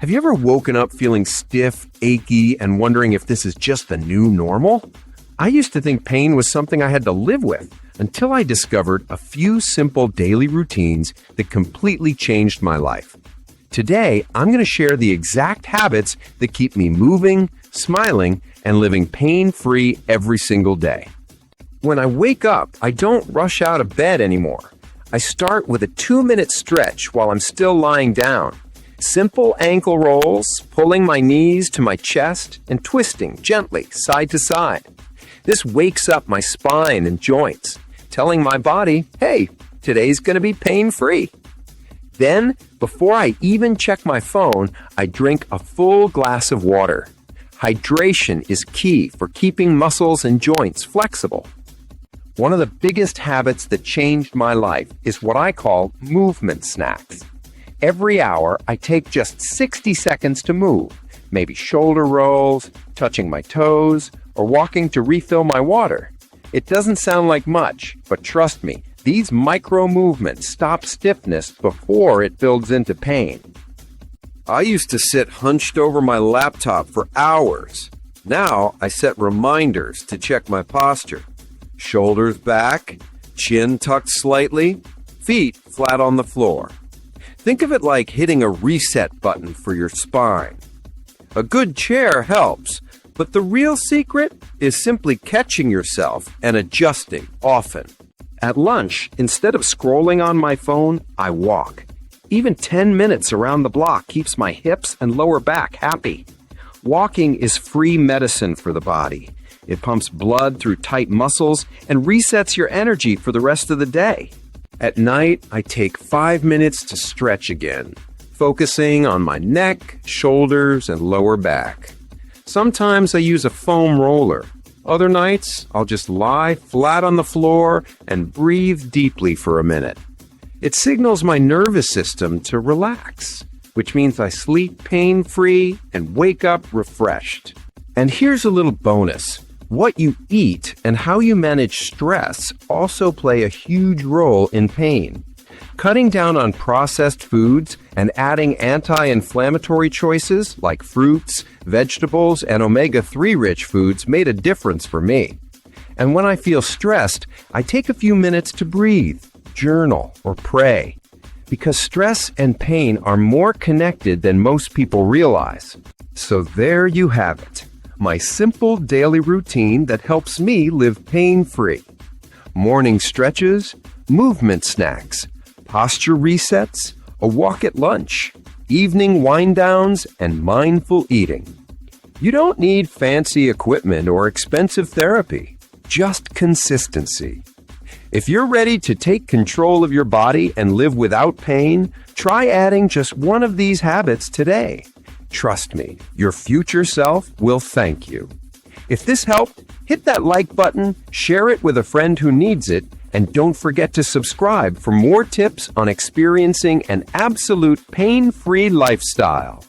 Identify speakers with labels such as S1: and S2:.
S1: Have you ever woken up feeling stiff, achy, and wondering if this is just the new normal? I used to think pain was something I had to live with until I discovered a few simple daily routines that completely changed my life. Today, I'm going to share the exact habits that keep me moving, smiling, and living pain-free every single day. When I wake up, I don't rush out of bed anymore. I start with a 2-minute stretch while I'm still lying down. Simple ankle rolls, pulling my knees to my chest and twisting gently side to side. This wakes up my spine and joints, telling my body, hey, today's going to be pain-free. Then, before I even check my phone, I drink a full glass of water. Hydration is key for keeping muscles and joints flexible. One of the biggest habits that changed my life is what I call movement snacks. Every hour, I take just 60 seconds to move, maybe shoulder rolls, touching my toes, or walking to refill my water. It doesn't sound like much, but trust me, these micro movements stop stiffness before it builds into pain. I used to sit hunched over my laptop for hours. Now I set reminders to check my posture. Shoulders back, chin tucked slightly, feet flat on the floor. Think of it like hitting a reset button for your spine. A good chair helps, but the real secret is simply catching yourself and adjusting often. At lunch, instead of scrolling on my phone, I walk. Even 10 minutes around the block keeps my hips and lower back happy. Walking is free medicine for the body. It pumps blood through tight muscles and resets your energy for the rest of the day. At night, I take 5 minutes to stretch again, focusing on my neck, shoulders, and lower back. Sometimes I use a foam roller. Other nights, I'll just lie flat on the floor and breathe deeply for a minute. It signals my nervous system to relax, which means I sleep pain-free and wake up refreshed. And here's a little bonus. What you eat and how you manage stress also play a huge role in pain. Cutting down on processed foods and adding anti-inflammatory choices like fruits, vegetables, and omega-3 rich foods made a difference for me. And when I feel stressed, I take a few minutes to breathe, journal, or pray. Because stress and pain are more connected than most people realize. So there you have it. My simple daily routine that helps me live pain-free. Morning stretches, movement snacks, posture resets, a walk at lunch, evening wind-downs, and mindful eating. You don't need fancy equipment or expensive therapy, just consistency. If you're ready to take control of your body and live without pain, try adding just one of these habits today. Trust me, your future self will thank you. If this helped, hit that like button, share it with a friend who needs it, and don't forget to subscribe for more tips on experiencing an absolute pain-free lifestyle.